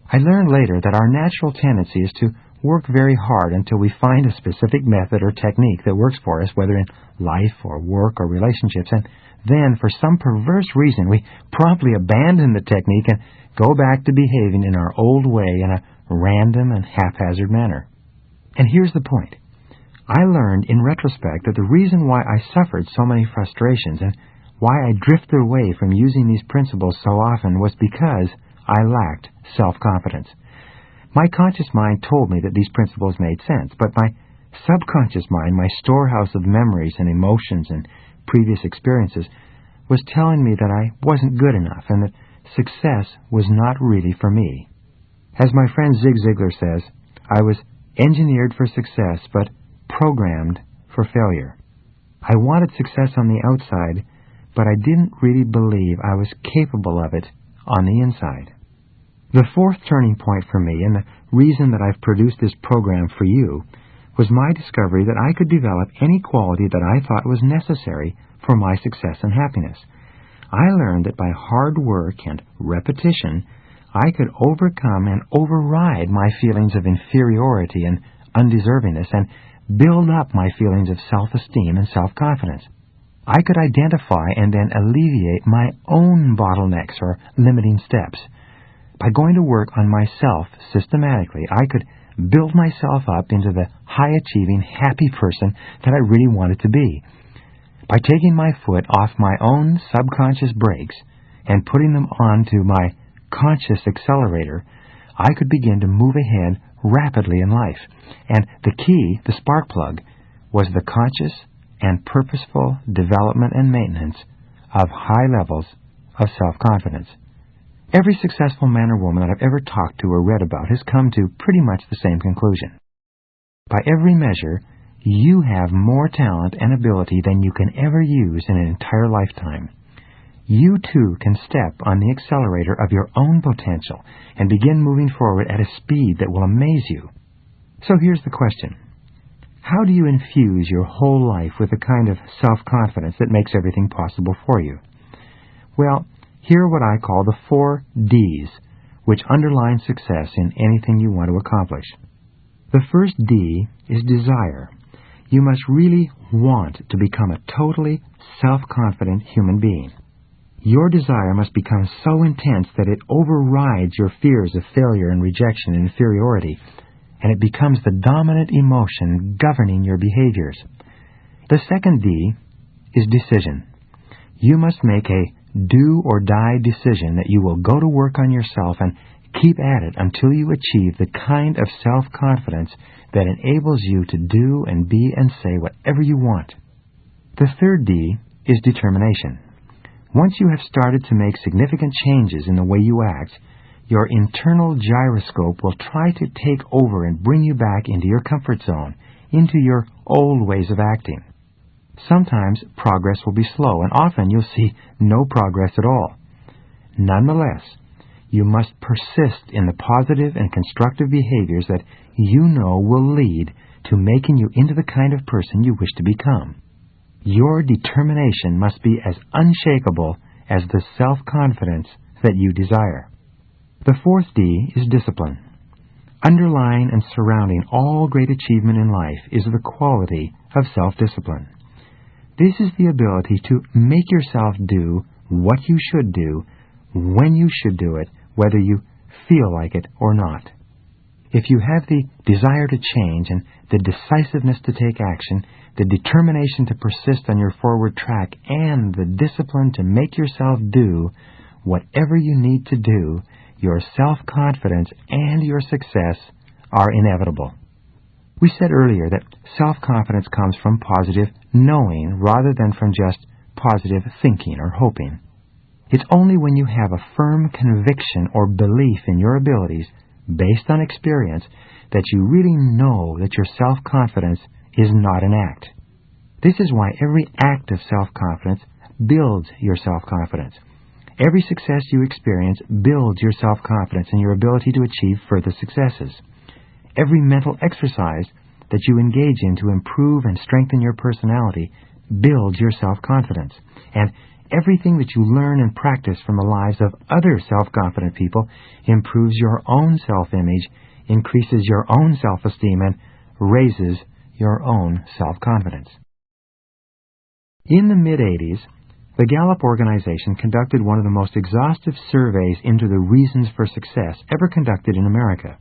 [SPEAKER 1] I learned later that our natural tendency is to work very hard until we find a specific method or technique that works for us, whether in life or work or relationships, and then, for some perverse reason, we promptly abandon the technique and go back to behaving in our old way in a random and haphazard manner. And here's the point. I learned in retrospect that the reason why I suffered so many frustrations and why I drifted away from using these principles so often was because I lacked self-confidence. My conscious mind told me that these principles made sense, but my subconscious mind, my storehouse of memories and emotions and previous experiences, was telling me that I wasn't good enough and that success was not really for me. As my friend Zig Ziglar says, I was engineered for success, but programmed for failure. I wanted success on the outside, but I didn't really believe I was capable of it on the inside. The fourth turning point for me, and the reason that I've produced this program for you, was my discovery that I could develop any quality that I thought was necessary for my success and happiness. I learned that by hard work and repetition, I could overcome and override my feelings of inferiority and undeservingness and build up my feelings of self-esteem and self-confidence. I could identify and then alleviate my own bottlenecks or limiting steps. By going to work on myself systematically, I could build myself up into the high-achieving, happy person that I really wanted to be. By taking my foot off my own subconscious brakes and putting them onto my conscious accelerator, I could begin to move ahead rapidly in life. And the key, the spark plug, was the conscious and purposeful development and maintenance of high levels of self-confidence. Every successful man or woman that I've ever talked to or read about has come to pretty much the same conclusion. By every measure, you have more talent and ability than you can ever use in an entire lifetime. You too can step on the accelerator of your own potential and begin moving forward at a speed that will amaze you. So here's the question. How do you infuse your whole life with the kind of self-confidence that makes everything possible for you? Well, here are what I call the 4 Ds, which underline success in anything you want to accomplish. The first D is desire. You must really want to become a totally self-confident human being. Your desire must become so intense that it overrides your fears of failure and rejection and inferiority, and it becomes the dominant emotion governing your behaviors. The second D is decision. You must make a do-or-die decision that you will go to work on yourself and keep at it until you achieve the kind of self-confidence that enables you to do and be and say whatever you want. The third D is determination. Once you have started to make significant changes in the way you act, your internal gyroscope will try to take over and bring you back into your comfort zone, into your old ways of acting. Sometimes progress will be slow, and often you'll see no progress at all. Nonetheless, you must persist in the positive and constructive behaviors that you know will lead to making you into the kind of person you wish to become. Your determination must be as unshakable as the self-confidence that you desire. The fourth D is discipline. Underlying and surrounding all great achievement in life is the quality of self-discipline. This is the ability to make yourself do what you should do, when you should do it, whether you feel like it or not. If you have the desire to change and the decisiveness to take action, the determination to persist on your forward track, and the discipline to make yourself do whatever you need to do, your self-confidence and your success are inevitable. We said earlier that self-confidence comes from positive knowing rather than from just positive thinking or hoping. It's only when you have a firm conviction or belief in your abilities based on experience that you really know that your self-confidence is not an act. This is why every act of self-confidence builds your self-confidence. Every success you experience builds your self-confidence and your ability to achieve further successes. Every mental exercise that you engage in to improve and strengthen your personality builds your self-confidence. And everything that you learn and practice from the lives of other self-confident people improves your own self-image, increases your own self-esteem, and raises your own self-confidence. In the mid-'80s, the Gallup organization conducted one of the most exhaustive surveys into the reasons for success ever conducted in America.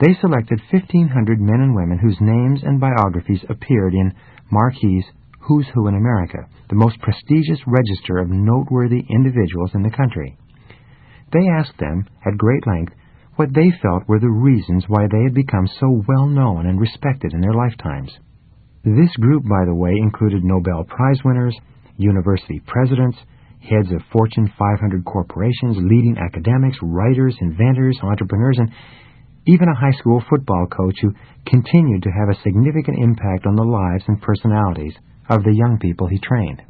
[SPEAKER 1] They selected 1,500 men and women whose names and biographies appeared in Marquis' Who's Who in America, the most prestigious register of noteworthy individuals in the country. They asked them, at great length, what they felt were the reasons why they had become so well known and respected in their lifetimes. This group, by the way, included Nobel Prize winners, university presidents, heads of Fortune 500 corporations, leading academics, writers, inventors, entrepreneurs, and even a high school football coach who continued to have a significant impact on the lives and personalities of the young people he trained.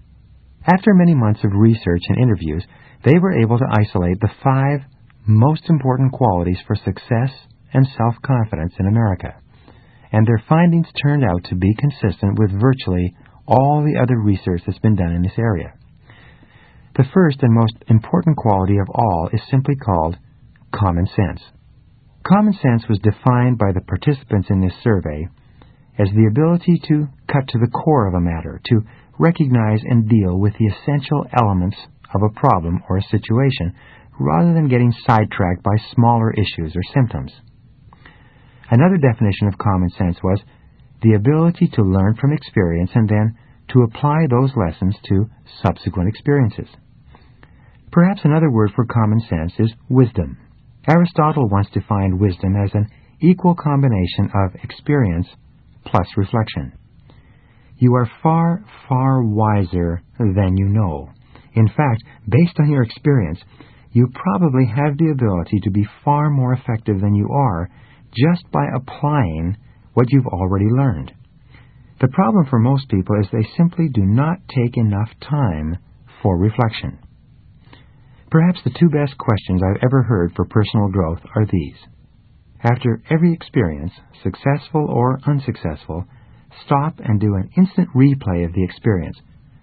[SPEAKER 1] After many months of research and interviews, they were able to isolate the 5 most important qualities for success and self-confidence in America, and their findings turned out to be consistent with virtually all the other research that's been done in this area. The first and most important quality of all is simply called common sense. Common sense was defined by the participants in this survey as the ability to cut to the core of a matter, to recognize and deal with the essential elements of a problem or a situation, rather than getting sidetracked by smaller issues or symptoms. Another definition of common sense was the ability to learn from experience and then to apply those lessons to subsequent experiences. Perhaps another word for common sense is wisdom. Aristotle once defined wisdom as an equal combination of experience plus reflection. You are far, far wiser than you know. In fact, based on your experience, you probably have the ability to be far more effective than you are just by applying what you've already learned. The problem for most people is they simply do not take enough time for reflection. Perhaps the two best questions I've ever heard for personal growth are these. After every experience, successful or unsuccessful, stop and do an instant replay of the experience,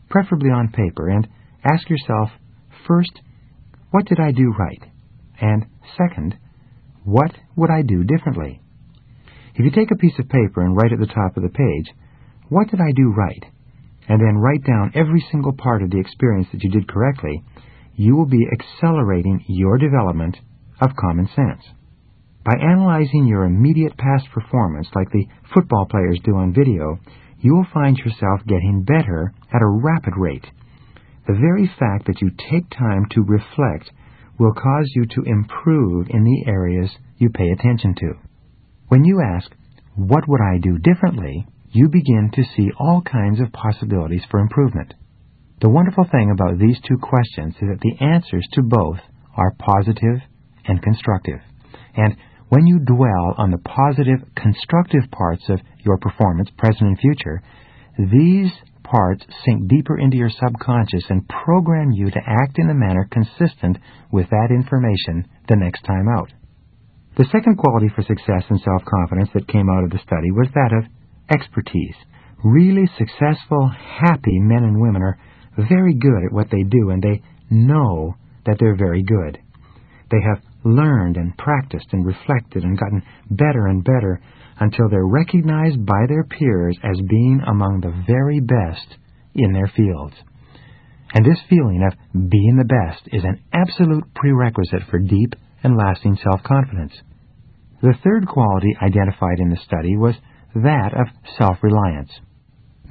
[SPEAKER 1] preferably on paper, and ask yourself, first, what did I do right? And second, what would I do differently? If you take a piece of paper and write at the top of the page, what did I do right? And then write down every single part of the experience that you did correctly, you will be accelerating your development of common sense. By analyzing your immediate past performance like the football players do on video, you will find yourself getting better at a rapid rate. The very fact that you take time to reflect will cause you to improve in the areas you pay attention to. When you ask, what would I do differently, you begin to see all kinds of possibilities for improvement. The wonderful thing about these two questions is that the answers to both are positive and constructive. And when you dwell on the positive, constructive parts of your performance, present and future, these parts sink deeper into your subconscious and program you to act in a manner consistent with that information the next time out. The second quality for success and self-confidence that came out of the study was that of expertise. Really successful, happy men and women are very good at what they do, and they know that they're very good. They have learned and practiced and reflected and gotten better and better until they're recognized by their peers as being among the very best in their fields. And this feeling of being the best is an absolute prerequisite for deep and lasting self-confidence. The third quality identified in the study was that of self-reliance.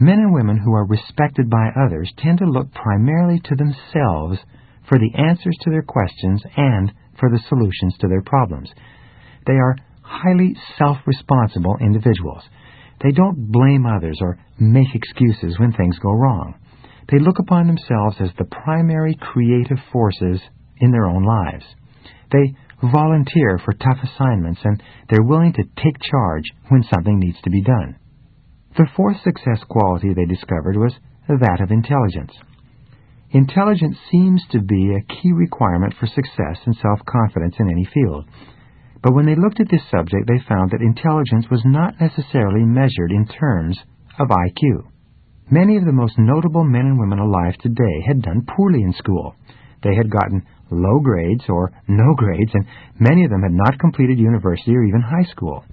[SPEAKER 1] Men and women who are respected by others tend to look primarily to themselves for the answers to their questions and for the solutions to their problems. They are highly self-responsible individuals. They don't blame others or make excuses when things go wrong. They look upon themselves as the primary creative forces in their own lives. They volunteer for tough assignments, and they're willing to take charge when something needs to be done. The fourth success quality they discovered was that of intelligence. Intelligence seems to be a key requirement for success and self-confidence in any field. But when they looked at this subject, they found that intelligence was not necessarily measured in terms of IQ. Many of the most notable men and women alive today had done poorly in school. They had gotten low grades or no grades, and many of them had not completed university or even high school.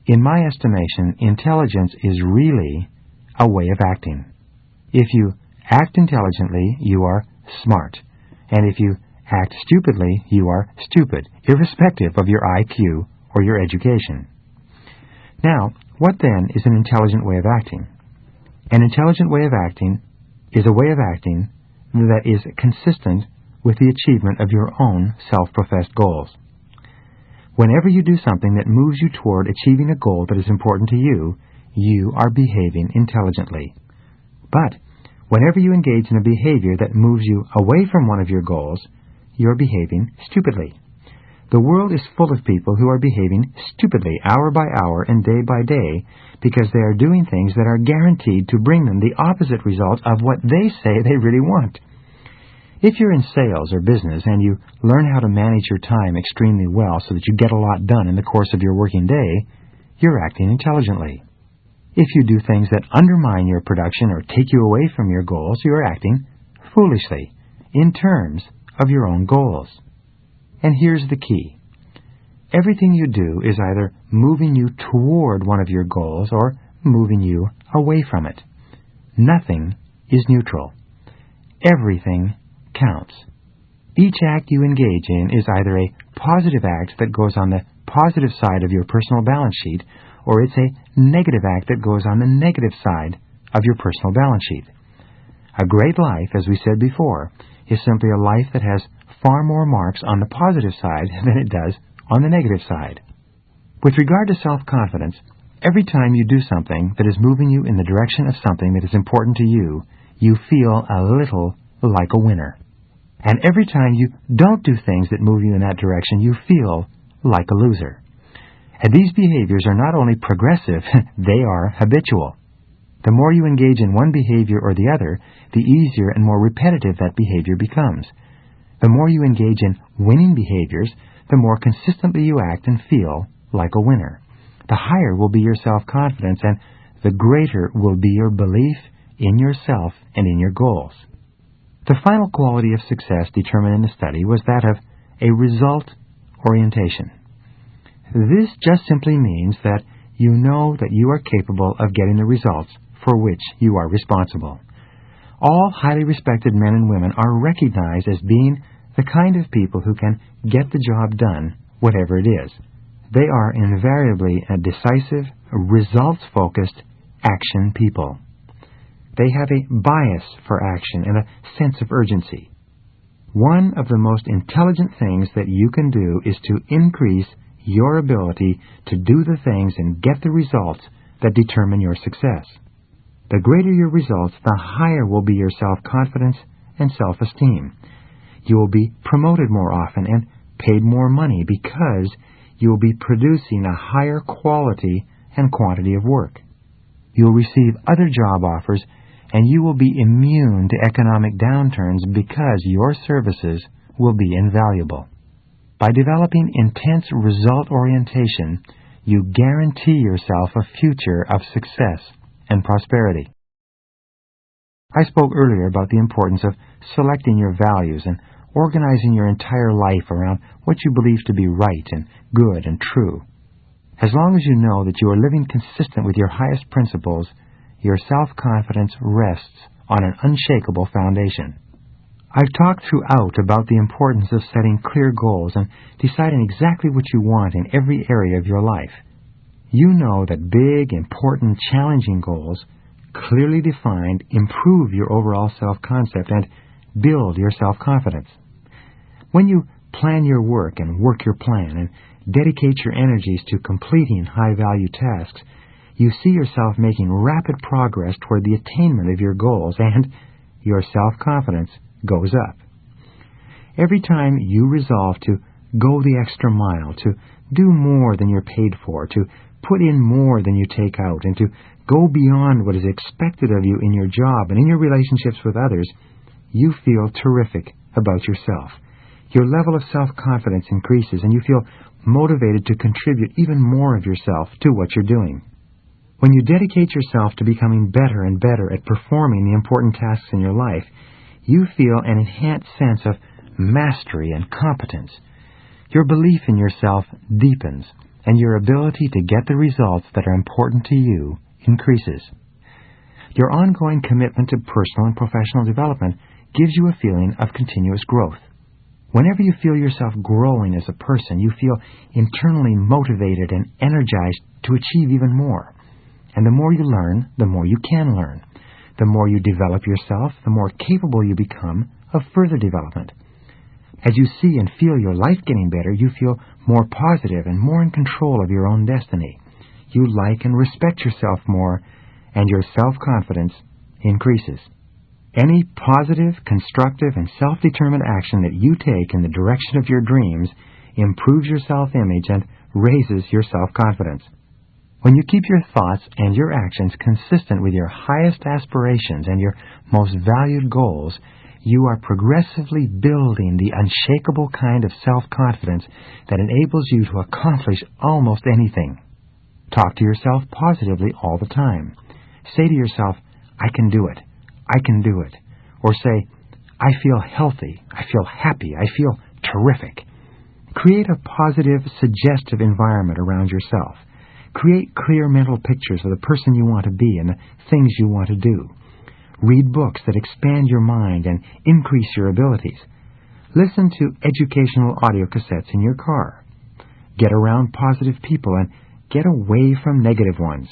[SPEAKER 1] In my estimation, intelligence is really a way of acting. If you act intelligently, you are smart. And if you act stupidly, you are stupid, irrespective of your IQ or your education. Now, what then is an intelligent way of acting? An intelligent way of acting is a way of acting that is consistent with the achievement of your own self-professed goals. Whenever you do something that moves you toward achieving a goal that is important to you, you are behaving intelligently. But whenever you engage in a behavior that moves you away from one of your goals, you're behaving stupidly. The world is full of people who are behaving stupidly hour by hour and day by day because they are doing things that are guaranteed to bring them the opposite result of what they say they really want. If you're in sales or business and you learn how to manage your time extremely well so that you get a lot done in the course of your working day, you're acting intelligently. If you do things that undermine your production or take you away from your goals, you're acting foolishly in terms of your own goals. And here's the key. Everything you do is either moving you toward one of your goals or moving you away from it. Nothing is neutral. Everything counts. Each act you engage in is either a positive act that goes on the positive side of your personal balance sheet, or it's a negative act that goes on the negative side of your personal balance sheet. A great life, as we said before, is simply a life that has far more marks on the positive side than it does on the negative side. With regard to self-confidence, every time you do something that is moving you in the direction of something that is important to you, you feel a little like a winner. And every time you don't do things that move you in that direction, you feel like a loser. And these behaviors are not only progressive, they are habitual. The more you engage in one behavior or the other, the easier and more repetitive that behavior becomes. The more you engage in winning behaviors, the more consistently you act and feel like a winner. The higher will be your self-confidence, and the greater will be your belief in yourself and in your goals. The final quality of success determined in the study was that of a result orientation. This just simply means that you know that you are capable of getting the results for which you are responsible. All highly respected men and women are recognized as being the kind of people who can get the job done, whatever it is. They are invariably a decisive, results-focused action people. They have a bias for action and a sense of urgency. One of the most intelligent things that you can do is to increase your ability to do the things and get the results that determine your success. The greater your results, the higher will be your self-confidence and self-esteem. You will be promoted more often and paid more money because you will be producing a higher quality and quantity of work. You will receive other job offers, and you will be immune to economic downturns because your services will be invaluable. By developing intense result orientation, you guarantee yourself a future of success and prosperity. I spoke earlier about the importance of selecting your values and organizing your entire life around what you believe to be right and good and true. As long as you know that you are living consistent with your highest principles, your self-confidence rests on an unshakable foundation. I've talked throughout about the importance of setting clear goals and deciding exactly what you want in every area of your life. You know that big, important, challenging goals, clearly defined, improve your overall self-concept and build your self-confidence. When you plan your work and work your plan and dedicate your energies to completing high-value tasks, you see yourself making rapid progress toward the attainment of your goals, and your self-confidence goes up. Every time you resolve to go the extra mile, to do more than you're paid for, to put in more than you take out, and to go beyond what is expected of you in your job and in your relationships with others, you feel terrific about yourself. Your level of self-confidence increases, and you feel motivated to contribute even more of yourself to what you're doing. When you dedicate yourself to becoming better and better at performing the important tasks in your life, you feel an enhanced sense of mastery and competence. Your belief in yourself deepens, and your ability to get the results that are important to you increases. Your ongoing commitment to personal and professional development gives you a feeling of continuous growth. Whenever you feel yourself growing as a person, you feel internally motivated and energized to achieve even more. And the more you learn, the more you can learn. The more you develop yourself, the more capable you become of further development. As you see and feel your life getting better, you feel more positive and more in control of your own destiny. You like and respect yourself more, and your self-confidence increases. Any positive, constructive, and self-determined action that you take in the direction of your dreams improves your self-image and raises your self-confidence. When you keep your thoughts and your actions consistent with your highest aspirations and your most valued goals, you are progressively building the unshakable kind of self-confidence that enables you to accomplish almost anything. Talk to yourself positively all the time. Say to yourself, I can do it. I can do it. Or say, I feel healthy. I feel happy. I feel terrific. Create a positive, suggestive environment around yourself. Create clear mental pictures of the person you want to be and the things you want to do. Read books that expand your mind and increase your abilities. Listen to educational audio cassettes in your car. Get around positive people and get away from negative ones.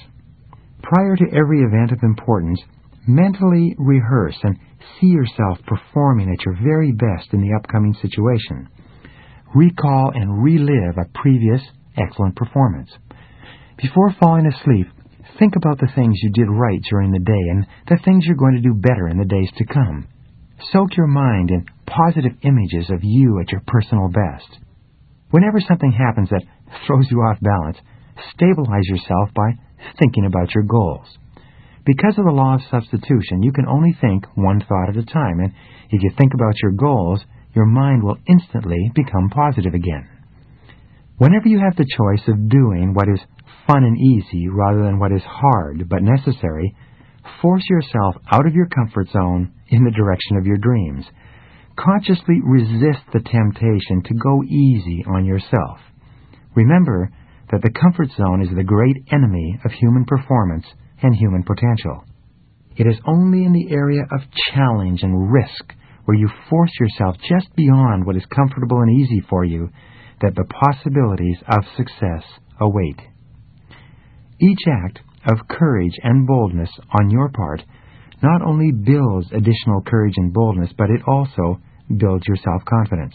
[SPEAKER 1] Prior to every event of importance, mentally rehearse and see yourself performing at your very best in the upcoming situation. Recall and relive a previous excellent performance. Before falling asleep, think about the things you did right during the day and the things you're going to do better in the days to come. Soak your mind in positive images of you at your personal best. Whenever something happens that throws you off balance, stabilize yourself by thinking about your goals. Because of the law of substitution, you can only think one thought at a time, and if you think about your goals, your mind will instantly become positive again. Whenever you have the choice of doing what is fun and easy rather than what is hard but necessary, force yourself out of your comfort zone in the direction of your dreams. Consciously resist the temptation to go easy on yourself. Remember that the comfort zone is the great enemy of human performance and human potential. It is only in the area of challenge and risk, where you force yourself just beyond what is comfortable and easy for you, that the possibilities of success await. Each act of courage and boldness on your part not only builds additional courage and boldness, but it also builds your self-confidence.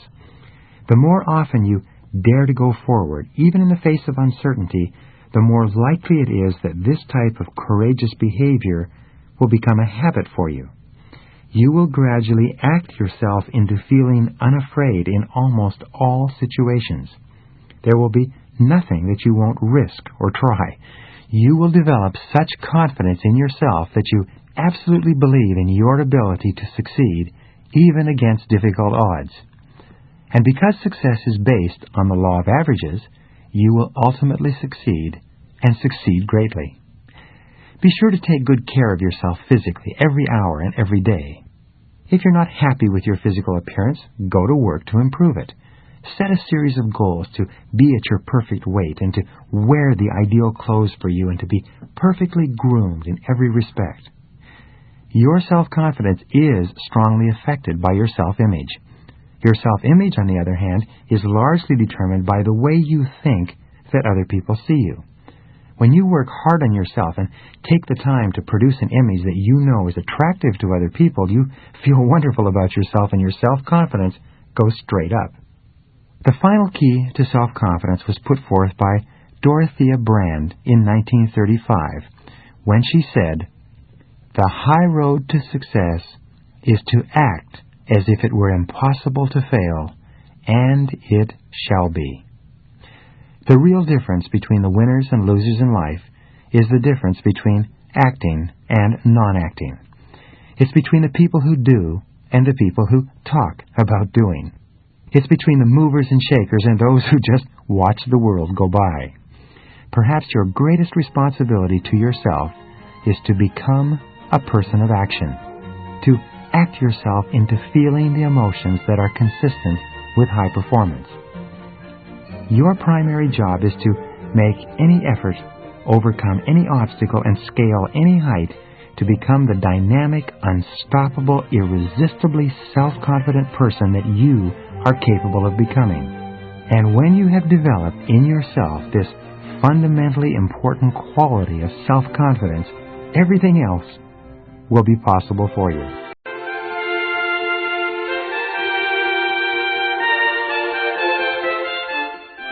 [SPEAKER 1] The more often you dare to go forward, even in the face of uncertainty, the more likely it is that this type of courageous behavior will become a habit for you. You will gradually act yourself into feeling unafraid in almost all situations. There will be nothing that you won't risk or try. You will develop such confidence in yourself that you absolutely believe in your ability to succeed, even against difficult odds. And because success is based on the law of averages, you will ultimately succeed, and succeed greatly. Be sure to take good care of yourself physically every hour and every day. If you're not happy with your physical appearance, go to work to improve it. Set a series of goals to be at your perfect weight and to wear the ideal clothes for you and to be perfectly groomed in every respect. Your self-confidence is strongly affected by your self-image. Your self-image, on the other hand, is largely determined by the way you think that other people see you. When you work hard on yourself and take the time to produce an image that you know is attractive to other people, you feel wonderful about yourself and your self-confidence goes straight up. The final key to self-confidence was put forth by Dorothea Brande in 1935 when she said, "The high road to success is to act as if it were impossible to fail, and it shall be." The real difference between the winners and losers in life is the difference between acting and non-acting. It's between the people who do and the people who talk about doing. It's between the movers and shakers and those who just watch the world go by. Perhaps your greatest responsibility to yourself is to become a person of action, to act yourself into feeling the emotions that are consistent with high performance. Your primary job is to make any effort, overcome any obstacle, and scale any height to become the dynamic, unstoppable, irresistibly self-confident person that you are capable of becoming. And when you have developed in yourself this fundamentally important quality of self-confidence, everything else will be possible for you.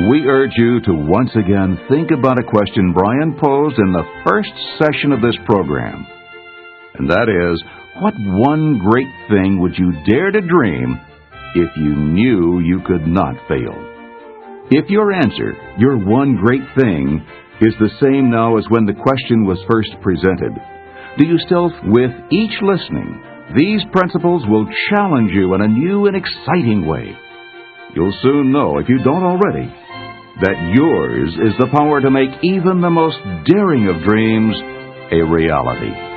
[SPEAKER 2] We urge you to once again think about a question Brian posed in the first session of this program. And that is, what one great thing would you dare to dream if you knew you could not fail? If your answer, your one great thing, is the same now as when the question was first presented, do you still, with each listening, these principles will challenge you in a new and exciting way? You'll soon know, if you don't already, that yours is the power to make even the most daring of dreams a reality.